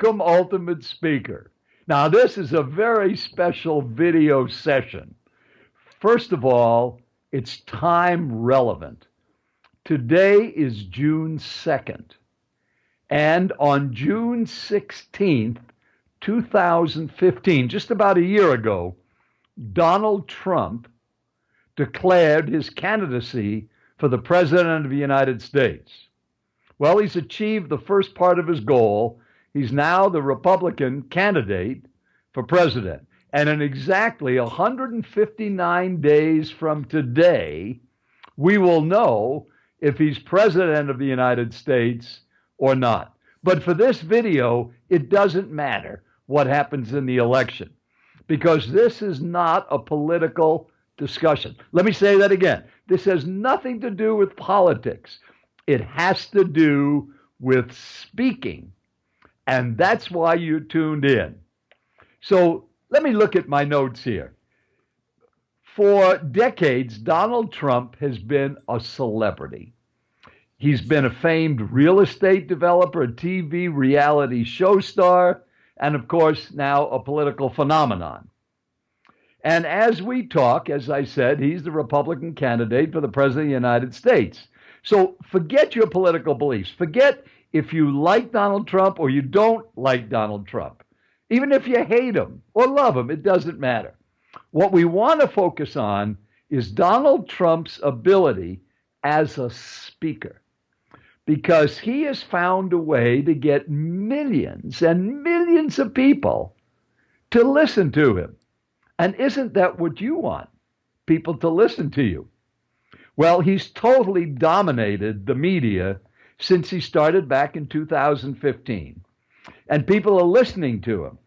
Welcome, Ultimate Speaker. Now, this is a very special video session. First of all, it's time relevant. Today is June 2nd, and on June 16th, 2015, just about a year ago, Donald Trump declared his candidacy for the President of the United States. Well, he's achieved the first part of his goal. He's now the Republican candidate for president. And in exactly 159 days from today, we will know if he's president of the United States or not. But for this video, it doesn't matter what happens in the election, because this is not a political discussion. Let me say that again. This has nothing to do with politics. It has to do with speaking. And that's why you tuned in. So let me look at my notes here. For decades, Donald Trump has been a celebrity. He's been a famed real estate developer, a TV reality show star, and of course, now a political phenomenon. And as we talk, as I said, he's the Republican candidate for the President of the United States. So forget your political beliefs. Forget if you like Donald Trump or you don't like Donald Trump. Even if you hate him or love him, it doesn't matter. What we want to focus on is Donald Trump's ability as a speaker, because he has found a way to get millions and millions of people to listen to him. And isn't that what you want? People to listen to you. Well, he's totally dominated the media since he started back in 2015. And people are listening to him.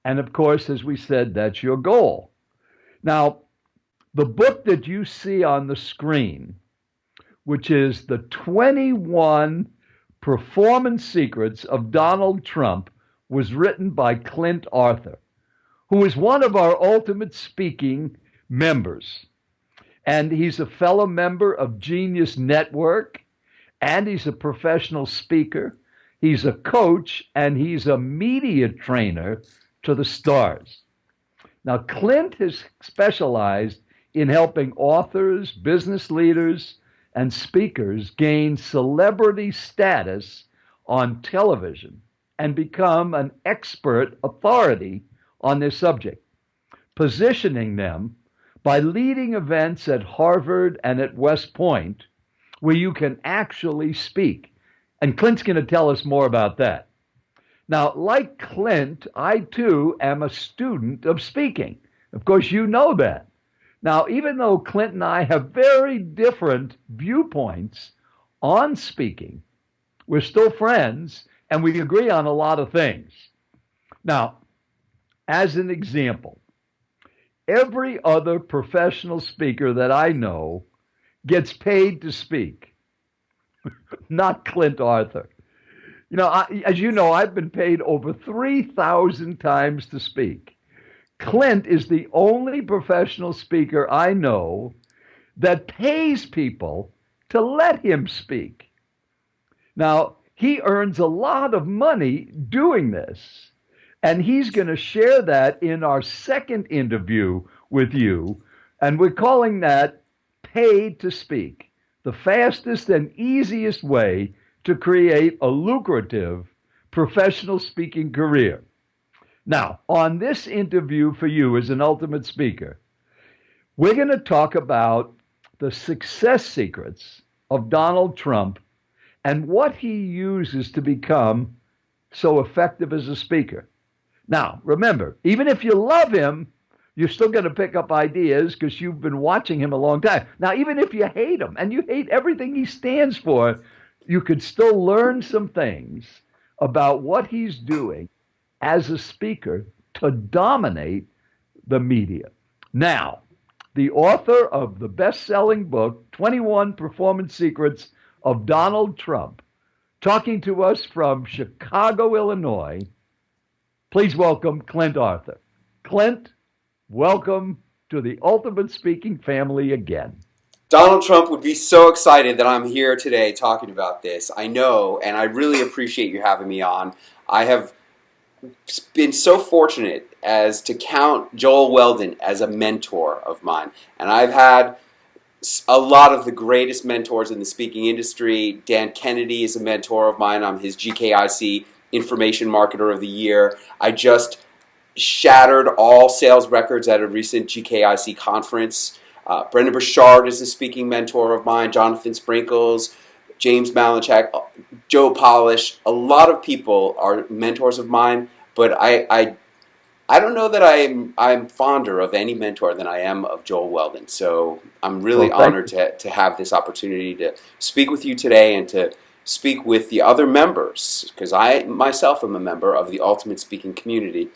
And of course, as we said, that's your goal. Now, the book that you see on the screen, which is the 21 Performance Secrets of Donald Trump, was written by Clint, who is one of our Ultimate Speaking members. And he's a fellow member of Genius Network, and he's a professional speaker. He's a coach, and he's a media trainer to the stars. Now, Clint has specialized in helping authors, business leaders, and speakers gain celebrity status on television and become an expert authority on this subject, positioning them by leading events at Harvard and at West Point where you can actually speak. And Clint's going to tell us more about that. Now, like Clint, I too am a student of speaking. Of course, you know that. Now, even though Clint and I have very different viewpoints on speaking, we're still friends and we agree on a lot of things. Now, as an example, every other professional speaker that I know gets paid to speak, not Clint Arthur. You know, as you know, I've been paid over 3,000 times to speak. Clint is the only professional speaker I know that pays people to let him speak. Now, he earns a lot of money doing this, and he's going to share that in our second interview with you, and we're calling that Paid to Speak, the fastest and easiest way to create a lucrative professional speaking career. Now, on this interview for you as an ultimate speaker, we're going to talk about the success secrets of Donald Trump and what he uses to become so effective as a speaker. Now, remember, even if you love him, you're still going to pick up ideas because you've been watching him a long time. Now, even if you hate him and you hate everything he stands for, you could still learn some things about what he's doing as a speaker to dominate the media. Now, the author of the best-selling book, 21 Performance Secrets of Donald Trump, talking to us from Chicago, Illinois, please welcome Clint Arthur. Clint, welcome to the Ultimate Speaking family again. Donald Trump would be so excited that I'm here today talking about this. I know, and I really appreciate you having me on. I have been so fortunate as to count Joel Weldon as a mentor of mine. And I've had a lot of the greatest mentors in the speaking industry. Dan Kennedy is a mentor of mine. I'm his GKIC Information Marketer of the Year. I just shattered all sales records at a recent GKIC conference. Brendan Burchard is a speaking mentor of mine. Jonathan Sprinkles, James Malinchak, Joe Polish. A lot of people are mentors of mine, but I don't know that I'm fonder of any mentor than I am of Joel Weldon. So I'm really Well, thank honored to have this opportunity to speak with you today and to speak with the other members, because I myself am a member of the Ultimate Speaking community.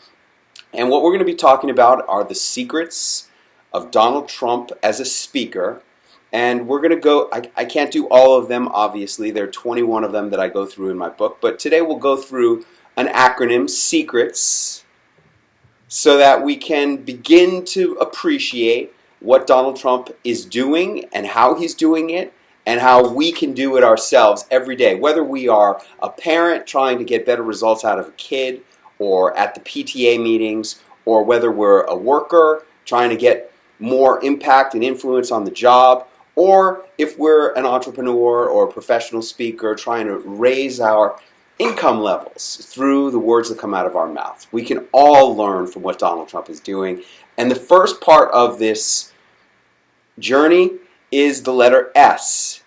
And what we're going to be talking about are the secrets of Donald Trump as a speaker. And we're going to go, I can't do all of them, obviously. There are 21 of them that I go through in my book. But today we'll go through an acronym, SECRETS, so that we can begin to appreciate what Donald Trump is doing and how he's doing it, and how we can do it ourselves every day, whether we are a parent trying to get better results out of a kid, or at the PTA meetings, or whether we're a worker trying to get more impact and influence on the job, or if we're an entrepreneur or a professional speaker trying to raise our income levels through the words that come out of our mouth. We can all learn from what Donald Trump is doing. And the first part of this journey is the letter S,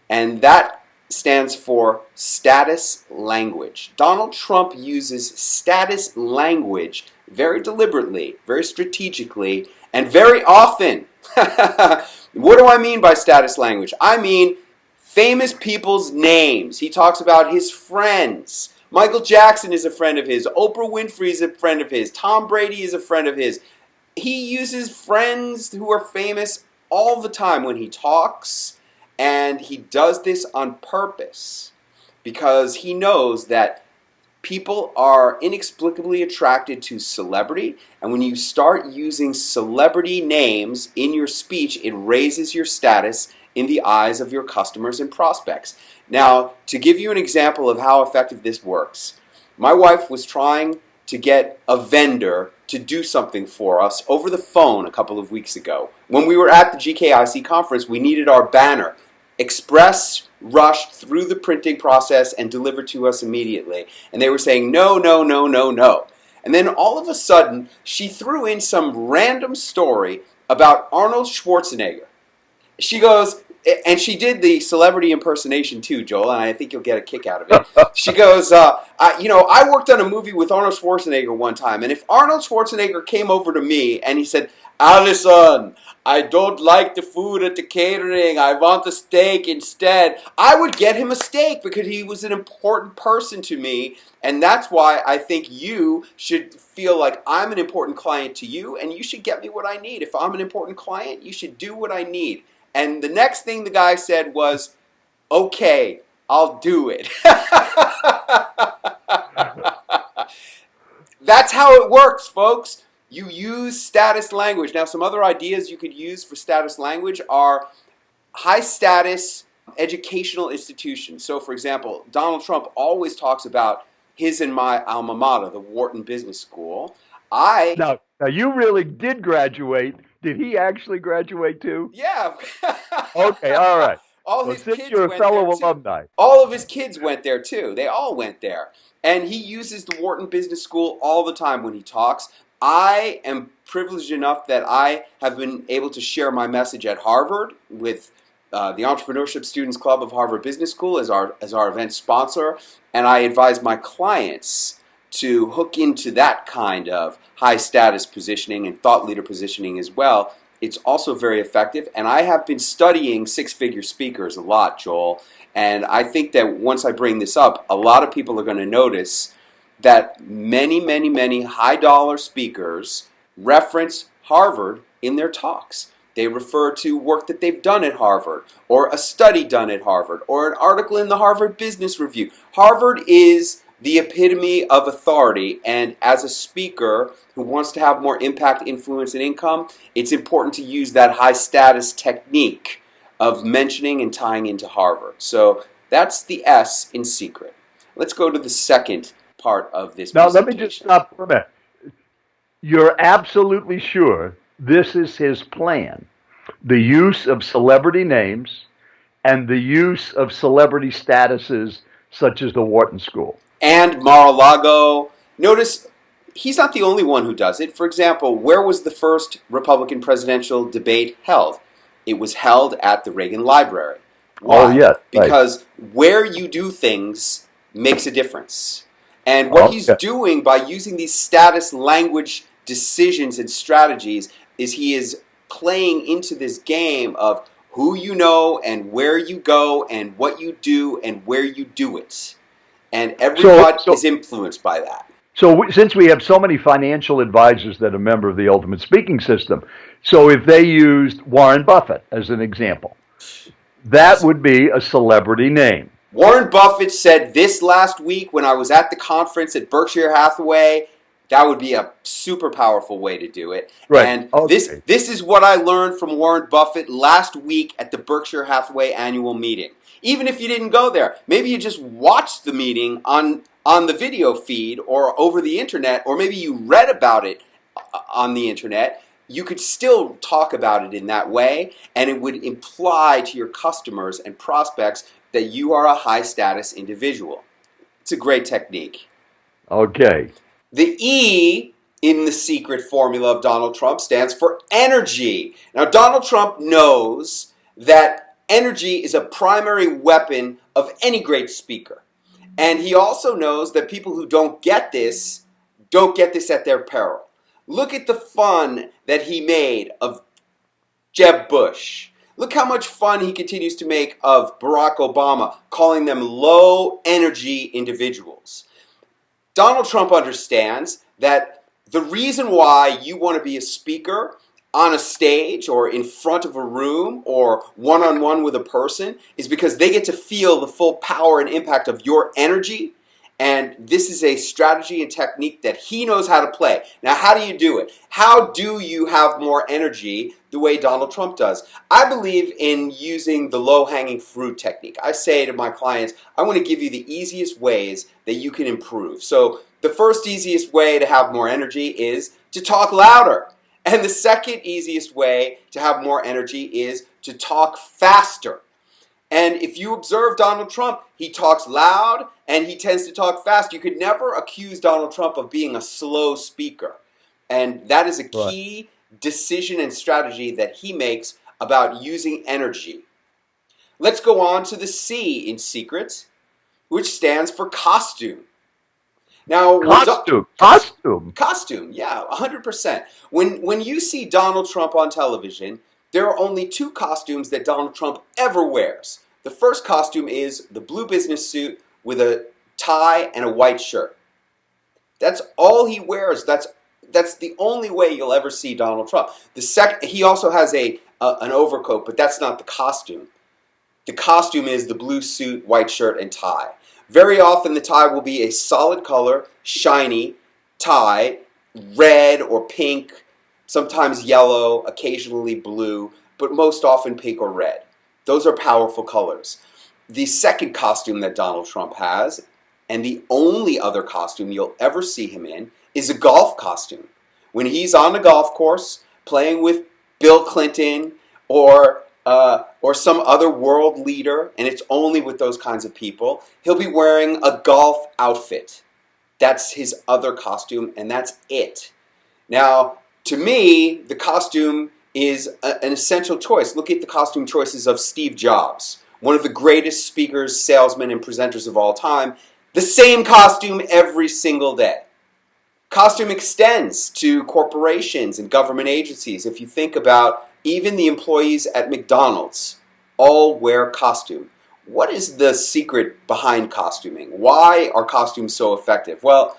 and that stands for status language. Donald Trump uses status language very deliberately, very strategically, and very often. What do I mean by status language? I mean famous people's names. He talks about his friends. Michael Jackson is a friend of his. Oprah Winfrey is a friend of his. Tom Brady is a friend of his. He uses friends who are famous all the time when he talks. And he does this on purpose because he knows that people are inexplicably attracted to celebrity. And when you start using celebrity names in your speech, it raises your status in the eyes of your customers and prospects. Now, to give you an example of how effective this works, my wife was trying to get a vendor to do something for us over the phone a couple of weeks ago. When we were at the GKIC conference, we needed our banner express rushed through the printing process and delivered to us immediately. And they were saying, no, no, no, no, no. And then all of a sudden, she threw in some random story about Arnold Schwarzenegger. She goes, and she did the celebrity impersonation too, Joel, and I think you'll get a kick out of it. She goes, I worked on a movie with Arnold Schwarzenegger one time, and if Arnold Schwarzenegger came over to me and he said, Allison, I don't like the food at the catering, I want a steak instead, I would get him a steak because he was an important person to me, and that's why I think you should feel like I'm an important client to you, and you should get me what I need. If I'm an important client, you should do what I need. And the next thing the guy said was, okay, I'll do it. That's how it works, folks. You use status language. Now, some other ideas you could use for status language are high status educational institutions. So, for example, Donald Trump always talks about his and my alma mater, the Wharton Business School. now, you really did graduate. Did he actually graduate too? Yeah. Okay, all right. All Well, his since kids you're a went there fellow too. alumni. All of his kids went there too. They all went there. And he uses the Wharton Business School all the time when he talks. I am privileged enough that I have been able to share my message at Harvard with the Entrepreneurship Students Club of Harvard Business School as our event sponsor. And I advise my clients to hook into that kind of high status positioning and thought leader positioning as well. It's also very effective. And I have been studying six-figure speakers a lot, Joel. And I think that once I bring this up, a lot of people are going to notice that many, many, many high-dollar speakers reference Harvard in their talks. They refer to work that they've done at Harvard, or a study done at Harvard, or an article in the Harvard Business Review. Harvard is the epitome of authority, and as a speaker who wants to have more impact, influence, and income, it's important to use that high-status technique of mentioning and tying into Harvard. So that's the S in secret. Let's go to the second part of this Now, let me just presentation. stop for a minute. You're absolutely sure this is his plan. The use of celebrity names and the use of celebrity statuses such as the Wharton School. And Mar-a-Lago. Notice he's not the only one who does it. For example, where was the first Republican presidential debate held? It was held at the Reagan Library. Oh, Why? yes, right. Because where you do things makes a difference. And what Oh, he's yeah. doing by using these status language decisions and strategies is he is playing into this game of who you know and where you go and what you do and where you do it. And So, everybody so, is influenced by that. since we have so many financial advisors that are a member of the Ultimate Speaking System, so if they used Warren Buffett as an example, that would be a celebrity name. Warren Buffett said this last week when I was at the conference at Berkshire Hathaway, that would be a super powerful way to do it. Right. And Okay. this is what I learned from Warren Buffett last week at the Berkshire Hathaway annual meeting. Even if you didn't go there, maybe you just watched the meeting on the video feed or over the internet, or maybe you read about it on the internet. You could still talk about it in that way, and it would imply to your customers and prospects that you are a high status individual. It's a great technique. Okay. The E in the secret formula of Donald Trump stands for energy. Now, Donald Trump knows that energy is a primary weapon of any great speaker. And he also knows that people who don't get this at their peril. Look at the fun that he made of Jeb Bush. Look how much fun he continues to make of Barack Obama, calling them low energy individuals. Donald Trump understands that the reason why you want to be a speaker on a stage or in front of a room or one-on-one with a person is because they get to feel the full power and impact of your energy. And this is a strategy and technique that he knows how to play. Now, how do you do it? How do you have more energy the way Donald Trump does? I believe in using the low-hanging fruit technique. I say to my clients, I want to give you the easiest ways that you can improve. So the first easiest way to have more energy is to talk louder. And the second easiest way to have more energy is to talk faster. And if you observe Donald Trump, he talks loud and he tends to talk fast. You could never accuse Donald Trump of being a slow speaker. And that is a Right. key decision and strategy that he makes about using energy. Let's go on to the C in secret, which stands for costume. Now, costume, yeah, 100%. When you see Donald Trump on television, there are only two costumes that Donald Trump ever wears. The first costume is the blue business suit with a tie and a white shirt. That's all he wears. That's the only way you'll ever see Donald Trump. He also has an overcoat, but that's not the costume. The costume is the blue suit, white shirt, and tie. Very often the tie will be a solid color, shiny tie, red or pink, sometimes yellow, occasionally blue, but most often pink or red. Those are powerful colors. The second costume that Donald Trump has, and the only other costume you'll ever see him in, is a golf costume. When he's on a golf course playing with Bill Clinton or some other world leader, and it's only with those kinds of people, he'll be wearing a golf outfit. That's his other costume, and that's it. Now, to me, the costume is an essential choice. Look at the costume choices of Steve Jobs, one of the greatest speakers, salesmen, and presenters of all time. The same costume every single day. Costume extends to corporations and government agencies. If you think about even the employees at McDonald's, all wear costume. What is the secret behind costuming? Why are costumes so effective? Well,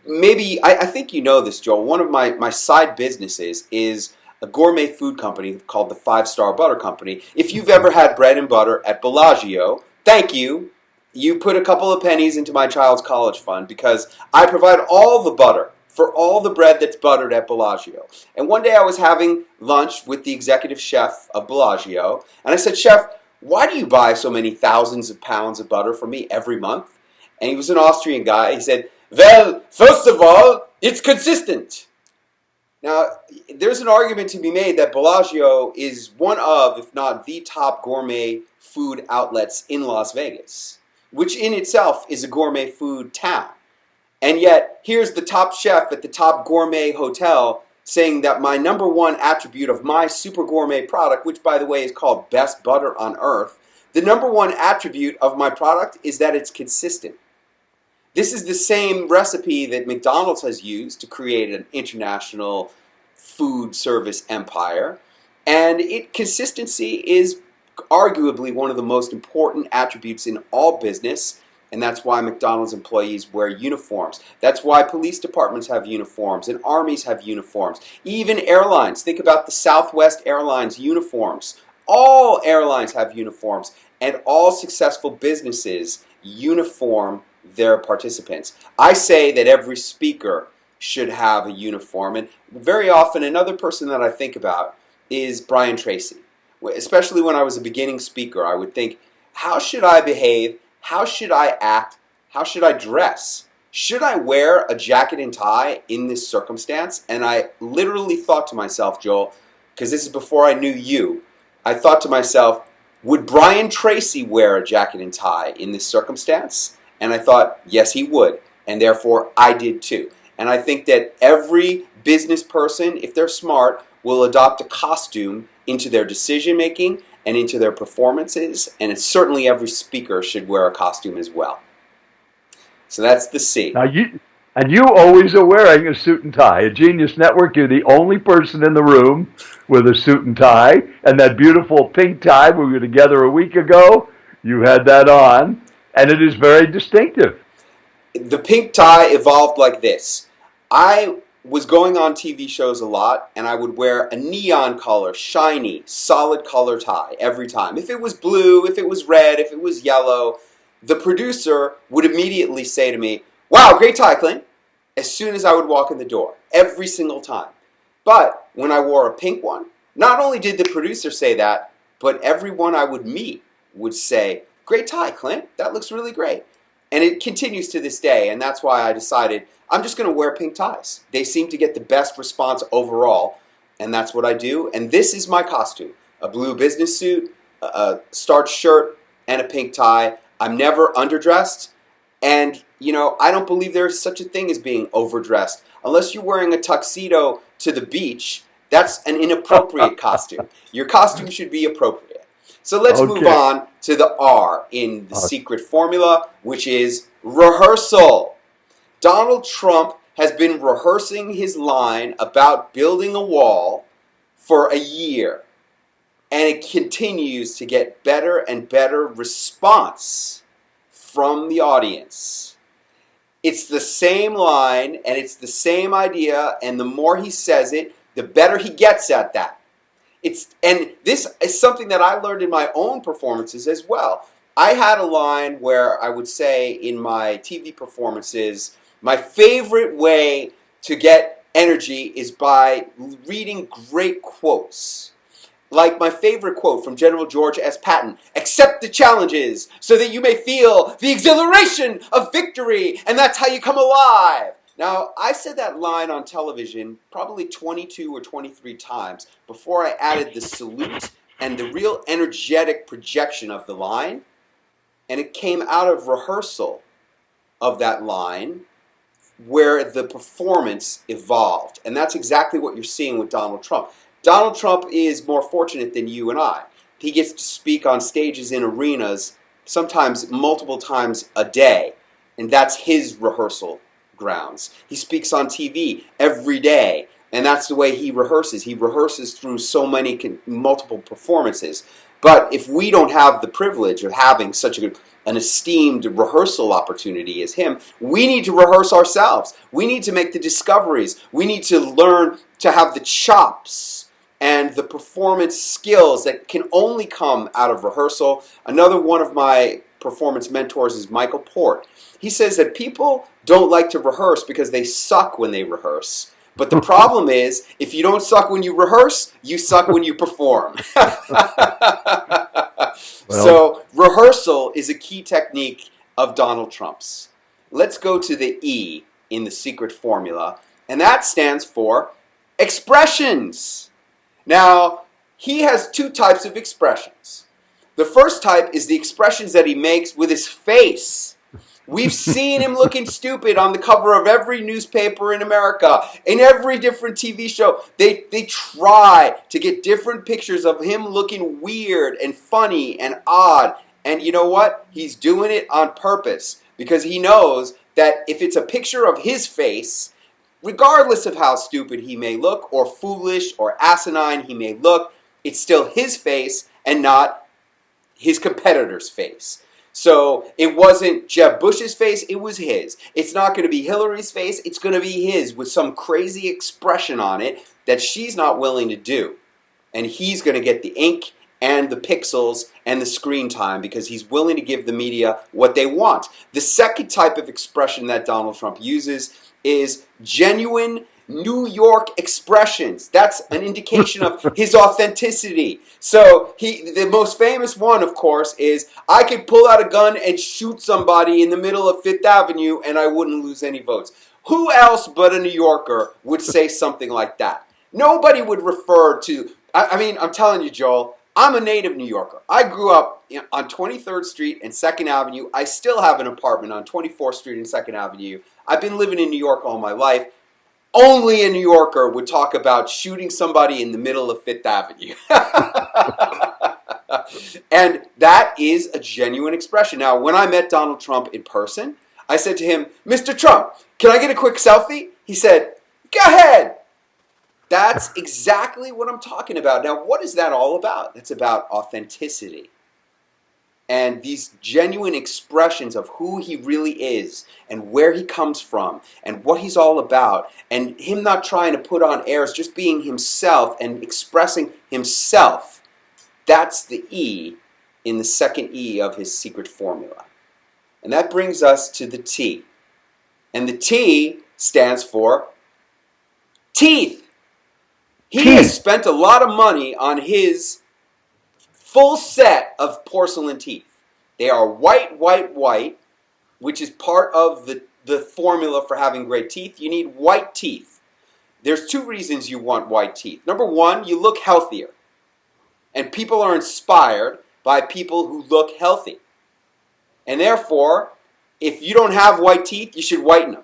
maybe, I think you know this, Joel. One of my side businesses is a gourmet food company called the 5-Star Butter Company. If you've ever had bread and butter at Bellagio, thank you. You put a couple of pennies into my child's college fund because I provide all the butter for all the bread that's buttered at Bellagio. And one day I was having lunch with the executive chef of Bellagio, and I said, "Chef, why do you buy so many thousands of pounds of butter for me every month?" and he was an Austrian guy. He said, "Well, first of all, it's consistent." Now, there's an argument to be made that Bellagio is one of, if not the top gourmet food outlets in Las Vegas, which in itself is a gourmet food town. And yet, here's the top chef at the top gourmet hotel saying that my number one attribute of my super gourmet product, which by the way is called best butter on earth, the number one attribute of my product is that it's consistent. This is the same recipe that McDonald's has used to create an international food service empire. And consistency is arguably one of the most important attributes in all business. And that's why McDonald's employees wear uniforms. That's why police departments have uniforms and armies have uniforms. Even airlines. Think about the Southwest Airlines uniforms. All airlines have uniforms. And all successful businesses uniform their participants. I say that every speaker should have a uniform. And very often another person that I think about is Brian Tracy. Especially when I was a beginning speaker, I would think, how should I behave? How should I act? How should I dress? Should I wear a jacket and tie in this circumstance? And I literally thought to myself, Joel, because this is before I knew you, I thought to myself, would Brian Tracy wear a jacket and tie in this circumstance? And I thought, yes, he would. And therefore, I did too. And I think that every business person, if they're smart, will adopt a costume into their decision making and into their performances. And it's certainly every speaker should wear a costume as well. So that's the C. Now you always are wearing a suit and tie. At Genius Network, you're the only person in the room with a suit and tie. And that beautiful pink tie, we were together a week ago, you had that on. And it is very distinctive. The pink tie evolved like this. I was going on TV shows a lot, and I would wear a neon color, shiny, solid color tie every time. If it was blue, if it was red, if it was yellow, the producer would immediately say to me, "Wow, great tie, Clint," as soon as I would walk in the door, every single time. But when I wore a pink one, not only did the producer say that, but everyone I would meet would say, "Great tie, Clint. That looks really great." And it continues to this day, and that's why I decided I'm just going to wear pink ties. They seem to get the best response overall, and that's what I do. And this is my costume: a blue business suit, a starched shirt, and a pink tie. I'm never underdressed, and I don't believe there's such a thing as being overdressed. Unless you're wearing a tuxedo to the beach, that's an inappropriate costume. Your costume should be appropriate. So let's move on to the R in the secret formula, which is rehearsal. Donald Trump has been rehearsing his line about building a wall for a year, and it continues to get better and better response from the audience. It's the same line, and it's the same idea, and the more he says it, the better he gets at that. And this is something that I learned in my own performances as well. I had a line where I would say in my TV performances, my favorite way to get energy is by reading great quotes. Like my favorite quote from General George S. Patton: "Accept the challenges so that you may feel the exhilaration of victory, and that's how you come alive." Now, I said that line on television probably 22 or 23 times before I added the salute and the real energetic projection of the line. And it came out of rehearsal of that line where the performance evolved. And that's exactly what you're seeing with Donald Trump. Donald Trump is more fortunate than you and I. He gets to speak on stages in arenas sometimes multiple times a day. And that's his rehearsal grounds. He speaks on TV every day, and that's the way he rehearses. He rehearses through so many multiple performances. But if we don't have the privilege of having such an esteemed rehearsal opportunity as him, we need to rehearse ourselves. We need to make the discoveries. We need to learn to have the chops and the performance skills that can only come out of rehearsal. Another one of my performance mentors is Michael Port. He says that people don't like to rehearse because they suck when they rehearse. But the problem is, if you don't suck when you rehearse, you suck when you perform. So rehearsal is a key technique of Donald Trump's. Let's go to the E in the secret formula, and that stands for expressions. Now, he has two types of expressions. The first type is the expressions that he makes with his face. We've seen him looking stupid on the cover of every newspaper in America, in every different TV show. They try to get different pictures of him looking weird and funny and odd. And you know what? He's doing it on purpose because he knows that if it's a picture of his face, regardless of how stupid he may look or foolish or asinine he may look, it's still his face and not his competitor's face. So it wasn't Jeb Bush's face, it was his. It's not going to be Hillary's face, it's going to be his with some crazy expression on it that she's not willing to do. And he's going to get the ink and the pixels and the screen time because he's willing to give the media what they want. The second type of expression that Donald Trump uses is genuine New York expressions. That's an indication of his authenticity. So the most famous one, of course, is I could pull out a gun and shoot somebody in the middle of Fifth Avenue and I wouldn't lose any votes. Who else but a New Yorker would say something like that? Nobody would refer to, I mean, I'm telling you, Joel, I'm a native New Yorker. I grew up on 23rd Street and 2nd Avenue. I still have an apartment on 24th Street and 2nd Avenue. I've been living in New York all my life. Only a New Yorker would talk about shooting somebody in the middle of Fifth Avenue. And that is a genuine expression. Now, when I met Donald Trump in person, I said to him, Mr. Trump, can I get a quick selfie? He said, go ahead. That's exactly what I'm talking about. Now, what is that all about? It's about authenticity. And these genuine expressions of who he really is and where he comes from and what he's all about and him not trying to put on airs, just being himself and expressing himself. That's the E in the second E of his secret formula. And that brings us to the T. And the T stands for teeth. He has spent a lot of money on his full set of porcelain teeth. They are white, white, white, which is part of the formula for having great teeth. You need white teeth. There's two reasons you want white teeth. Number one, you look healthier. And people are inspired by people who look healthy. And therefore, if you don't have white teeth, you should whiten them.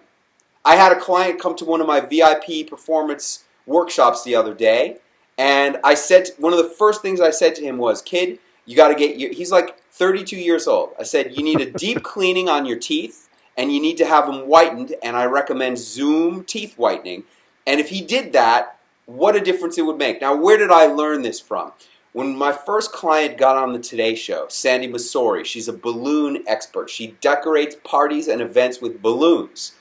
I had a client come to one of my VIP performance workshops the other day. And I said, one of the first things I said to him was, kid, you got to get your, he's like 32 years old. I said, you need a deep cleaning on your teeth and you need to have them whitened. And I recommend Zoom teeth whitening. And if he did that, what a difference it would make. Now, where did I learn this from? When my first client got on the Today Show, Sandy Masori, she's a balloon expert. She decorates parties and events with balloons.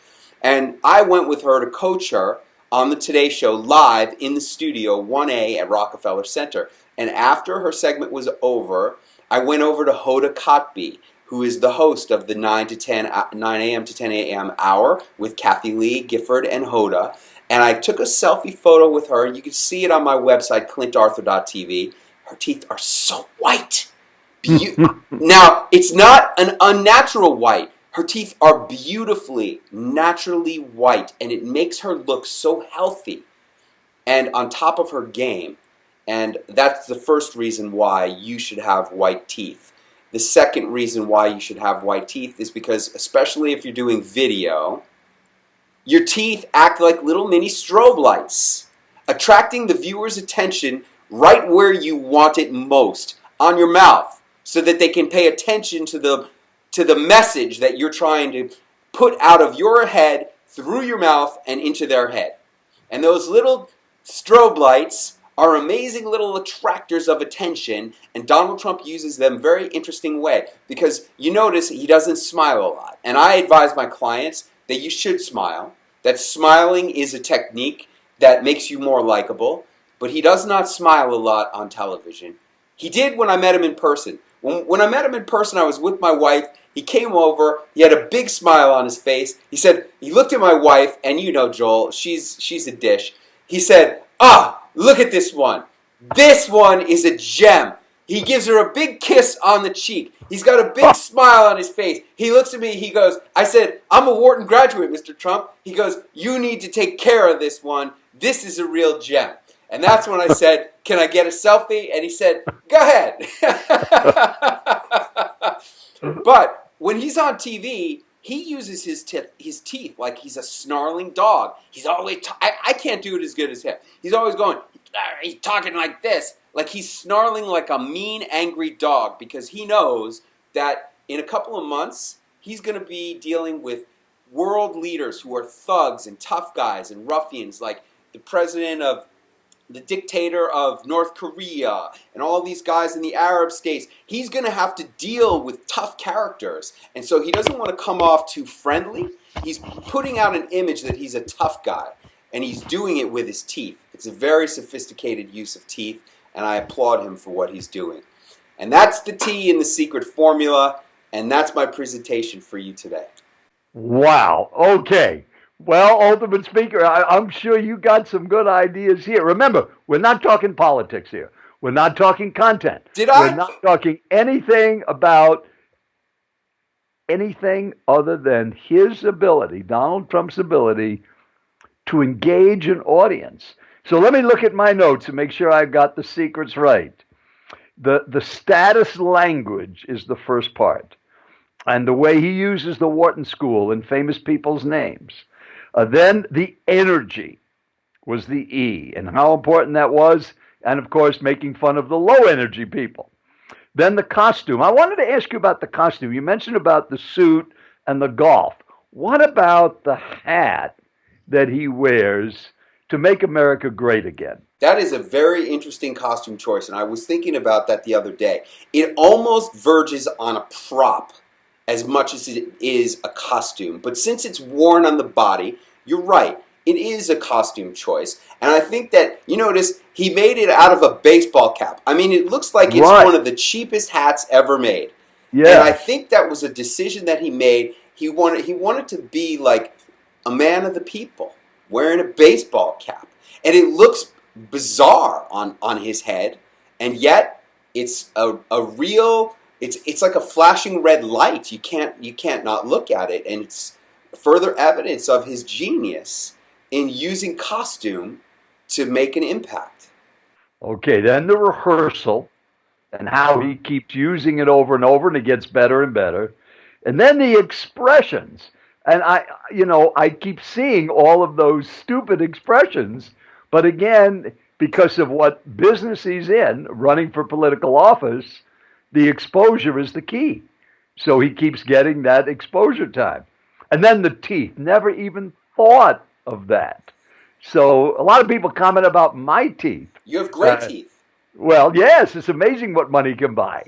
And I went with her to coach her on the Today Show live in the studio 1A at Rockefeller Center. And after her segment was over, I went over to Hoda Kotb, who is the host of the 9 a.m. to 10 a.m. hour with Kathy Lee, Gifford, and Hoda. And I took a selfie photo with her. You can see it on my website, clintarthur.tv. Her teeth are so white. Now, it's not an unnatural white. Her teeth are beautifully, naturally white, and it makes her look so healthy and on top of her game. And that's the first reason why you should have white teeth. The second reason why you should have white teeth is because, especially if you're doing video, your teeth act like little mini strobe lights, attracting the viewer's attention right where you want it most, on your mouth, so that they can pay attention to the message that you're trying to put out of your head, through your mouth, and into their head. And those little strobe lights are amazing little attractors of attention, and Donald Trump uses them very interesting way, because you notice he doesn't smile a lot. And I advise my clients that you should smile, that smiling is a technique that makes you more likable, but he does not smile a lot on television. He did when I met him in person. When I met him in person, I was with my wife. He came over. He had a big smile on his face. He said, he looked at my wife, and you know, Joel, she's a dish. He said, look at this one. This one is a gem. He gives her a big kiss on the cheek. He's got a big smile on his face. He looks at me. He goes, I said, I'm a Wharton graduate, Mr. Trump. He goes, you need to take care of this one. This is a real gem. And that's when I said, can I get a selfie? And he said, go ahead. But when he's on TV, he uses his teeth like he's a snarling dog. He's always, I can't do it as good as him. He's always going, he's talking like this. Like he's snarling like a mean, angry dog because he knows that in a couple of months, he's going to be dealing with world leaders who are thugs and tough guys and ruffians like the dictator of North Korea and all these guys in the Arab states. He's going to have to deal with tough characters. And so he doesn't want to come off too friendly. He's putting out an image that he's a tough guy. And he's doing it with his teeth. It's a very sophisticated use of teeth. And I applaud him for what he's doing. And that's the tea in the secret formula. And that's my presentation for you today. Wow. Okay. Well, Ultimate Speaker, I'm sure you got some good ideas here. Remember, we're not talking politics here. We're not talking content. We're not talking anything about anything other than his ability, Donald Trump's ability, to engage an audience. So let me look at my notes and make sure I've got the secrets right. The status language is the first part, and the way he uses the Wharton School and famous people's names. Then the energy was the E, and how important that was, and of course making fun of the low energy people. Then the costume. I wanted to ask you about the costume. You mentioned about the suit and the golf. What about the hat that he wears to make America great again? That is a very interesting costume choice, and I was thinking about that the other day. It almost verges on a prop as much as it is a costume. But since it's worn on the body, you're right. It is a costume choice. And I think that, you notice, he made it out of a baseball cap. I mean, it looks like it's one of the cheapest hats ever made. Yeah. And I think that was a decision that he made. He wanted to be like a man of the people, wearing a baseball cap. And it looks bizarre on his head. And yet, it's a real... It's like a flashing red light. You can't not look at it, and it's further evidence of his genius in using costume to make an impact. Okay, then the rehearsal and how he keeps using it over and over, and it gets better and better. And then the expressions. And I keep seeing all of those stupid expressions, but again, because of what business he's in, running for political office, the exposure is the key. So he keeps getting that exposure time. And then the teeth. Never even thought of that. So a lot of people comment about my teeth. You have great teeth. Well, yes. It's amazing what money can buy.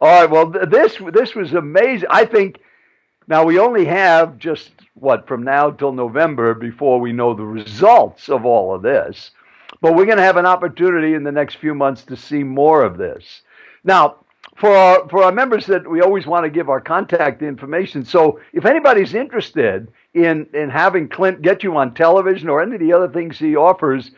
All right. Well, this was amazing. I think now we only have just, from now till November before we know the results of all of this. But we're going to have an opportunity in the next few months to see more of this. Now, for our members that we always want to give our contact information. So if anybody's interested in having Clint get you on television or any of the other things he offers,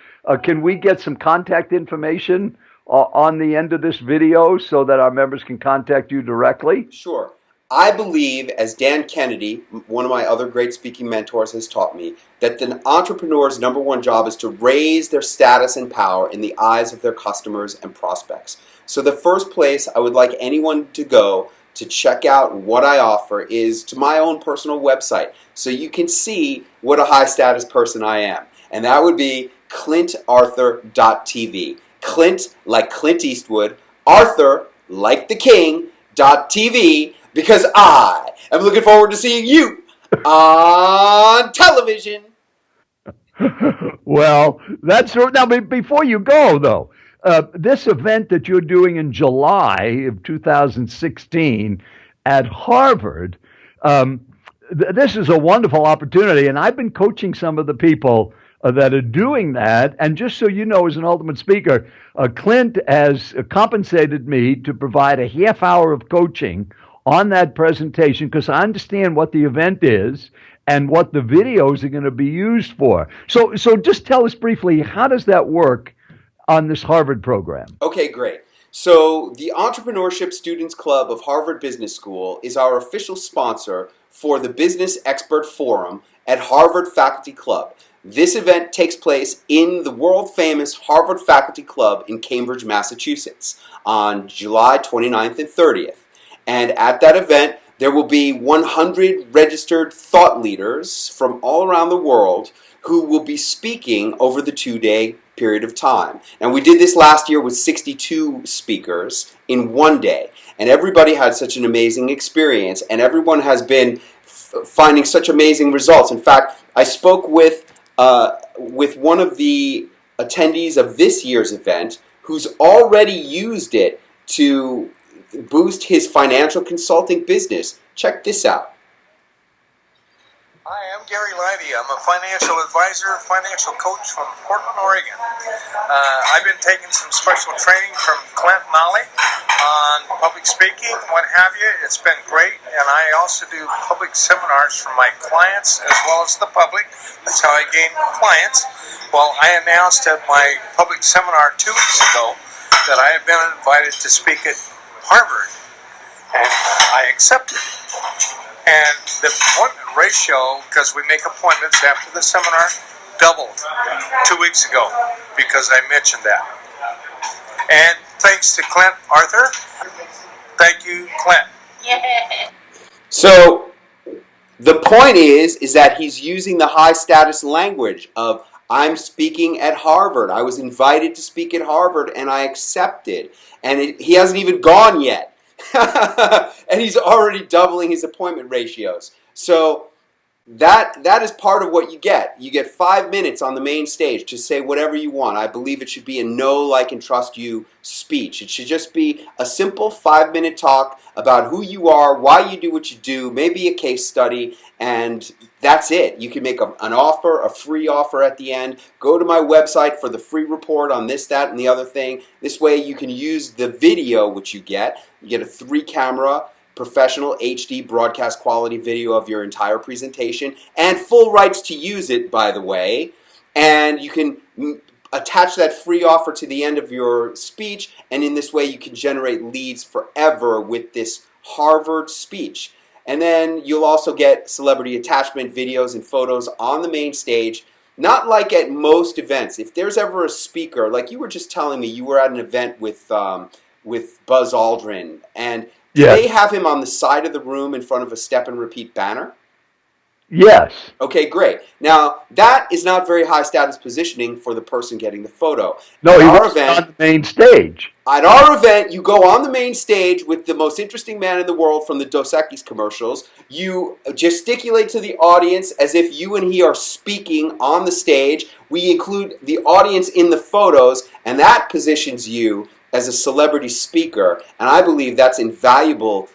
can we get some contact information on the end of this video so that our members can contact you directly? Sure. I believe, as Dan Kennedy, one of my other great speaking mentors, has taught me, that the entrepreneur's number one job is to raise their status and power in the eyes of their customers and prospects. So the first place I would like anyone to go to check out what I offer is to my own personal website, so you can see what a high status person I am. And that would be clintarthur.tv. Clint, like Clint Eastwood, Arthur, like the king, .tv, because I am looking forward to seeing you on television. Well, that's now. Before you go, though, this event that you're doing in July of 2016 at Harvard, this is a wonderful opportunity, and I've been coaching some of the people that are doing that. And just so you know, as an ultimate speaker, Clint has compensated me to provide a half hour of coaching on that presentation, because I understand what the event is and what the videos are going to be used for. So just tell us briefly, how does that work on this Harvard program. Okay, great. So the Entrepreneurship Students Club of Harvard Business School is our official sponsor for the Business Expert Forum at Harvard Faculty Club. This event takes place in the world-famous Harvard Faculty Club in Cambridge, Massachusetts on July 29th and 30th. And at that event, there will be 100 registered thought leaders from all around the world who will be speaking over the 2-day period of time. And we did this last year with 62 speakers in one day. And everybody had such an amazing experience, and everyone has been finding such amazing results. In fact, I spoke with one of the attendees of this year's event who's already used it to boost his financial consulting business. Check this out. Hi, I'm Gary Livey. I'm a financial advisor, financial coach from Portland, Oregon. I've been taking some special training from Clint on public speaking, what have you. It's been great, and I also do public seminars for my clients as well as the public. That's how I gain clients. Well, I announced at my public seminar 2 weeks ago that I have been invited to speak at Harvard, and I accepted. And the appointment ratio, because we make appointments after the seminar, doubled 2 weeks ago because I mentioned that. And thanks to Clint Arthur. Thank you, Clint. So the point is that he's using the high status language of, I'm speaking at Harvard. I was invited to speak at Harvard and I accepted. And he hasn't even gone yet. And he's already doubling his appointment ratios. So that is part of what you get. You get 5 minutes on the main stage to say whatever you want. I believe it should be a know, like, and trust you speech. It should just be a simple 5-minute talk about who you are, why you do what you do, maybe a case study, and that's it. You can make an offer, a free offer at the end. Go to my website for the free report on this, that, and the other thing. This way you can use the video which you get. You get a 3-camera professional HD broadcast quality video of your entire presentation and full rights to use it, by the way. And you can attach that free offer to the end of your speech, and in this way you can generate leads forever with this Harvard speech. And then you'll also get celebrity attachment videos and photos on the main stage. Not like at most events. If there's ever a speaker, like you were just telling me, you were at an event with Buzz Aldrin, and do they have him on the side of the room in front of a step and repeat banner? Yes. Okay, great. Now, that is not very high status positioning for the person getting the photo. No, he was on the main stage. At our event, you go on the main stage with the most interesting man in the world from the Dos Equis commercials. You gesticulate to the audience as if you and he are speaking on the stage. We include the audience in the photos, and that positions you as a celebrity speaker. And I believe that's invaluable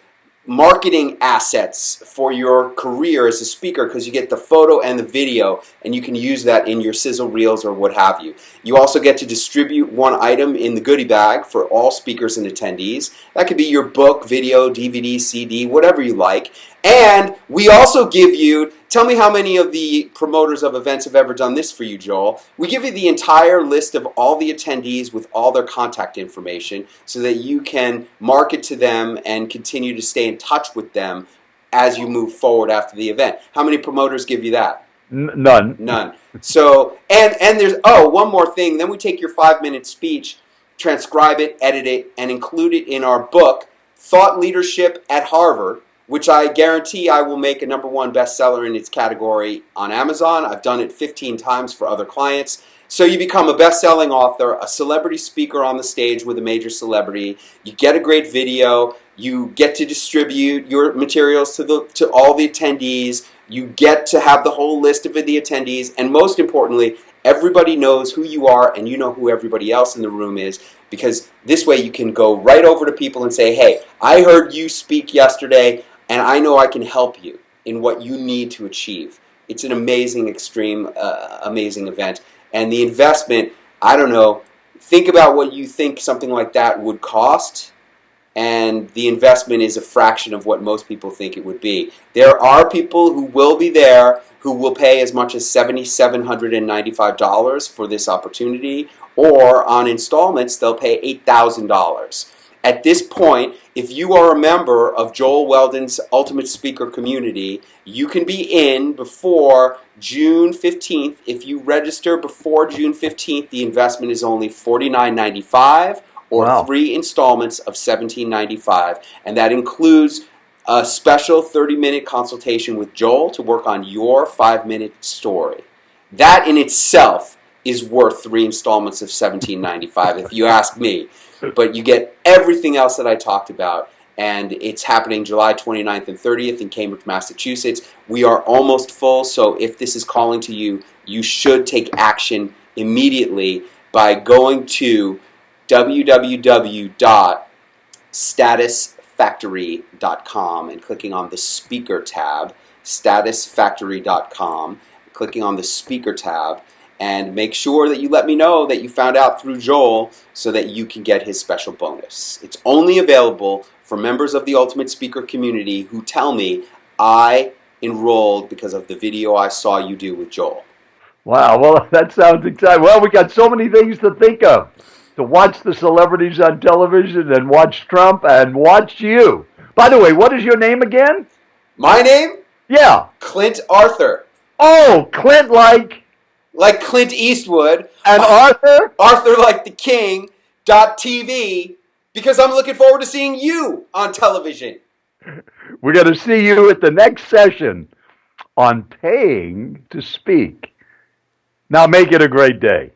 marketing assets for your career as a speaker, because you get the photo and the video, and you can use that in your sizzle reels or what have you. You also get to distribute one item in the goodie bag for all speakers and attendees. That could be your book, video, DVD, CD, whatever you like. And we also give you, tell me how many of the promoters of events have ever done this for you, Joel. We give you the entire list of all the attendees with all their contact information so that you can market to them and continue to stay in touch with them as you move forward after the event. How many promoters give you that? None. None. So, and there's, one more thing. Then we take your 5-minute speech, transcribe it, edit it, and include it in our book, Thought Leadership at Harvard, which I guarantee I will make a #1 bestseller in its category on Amazon. I've done it 15 times for other clients. So you become a best-selling author, a celebrity speaker on the stage with a major celebrity. You get a great video. You get to distribute your materials to all the attendees. You get to have the whole list of the attendees. And most importantly, everybody knows who you are and you know who everybody else in the room is, because this way you can go right over to people and say, hey, I heard you speak yesterday, and I know I can help you in what you need to achieve. It's an amazing, extreme, amazing event. And the investment, I don't know, think about what you think something like that would cost, and the investment is a fraction of what most people think it would be. There are people who will be there who will pay as much as $7,795 for this opportunity, or on installments, they'll pay $8,000. At this point, if you are a member of Joel Weldon's Ultimate Speaker community, you can be in before June 15th. If you register before June 15th, the investment is only $49.95 or Wow. 3 installments of $17.95. And that includes a special 30-minute consultation with Joel to work on your 5-minute story. That in itself is worth 3 installments of $17.95 if you ask me. But you get everything else that I talked about, and it's happening July 29th and 30th in Cambridge, Massachusetts. We are almost full, so if this is calling to you, you should take action immediately by going to www.statusfactory.com and clicking on the speaker tab, statusfactory.com, clicking on the speaker tab, and make sure that you let me know that you found out through Joel so that you can get his special bonus. It's only available for members of the Ultimate Speaker community who tell me, I enrolled because of the video I saw you do with Joel. Wow, well, that sounds exciting. Well, we got so many things to think of. To watch the celebrities on television and watch Trump and watch you. By the way, what is your name again? My name? Yeah. Clint Arthur. Oh, Clint like Clint Eastwood. and Arthur? Arthur like the King. .tv, because I'm looking forward to seeing you on television. We're going to see you at the next session on Paying to Speak. Now make it a great day.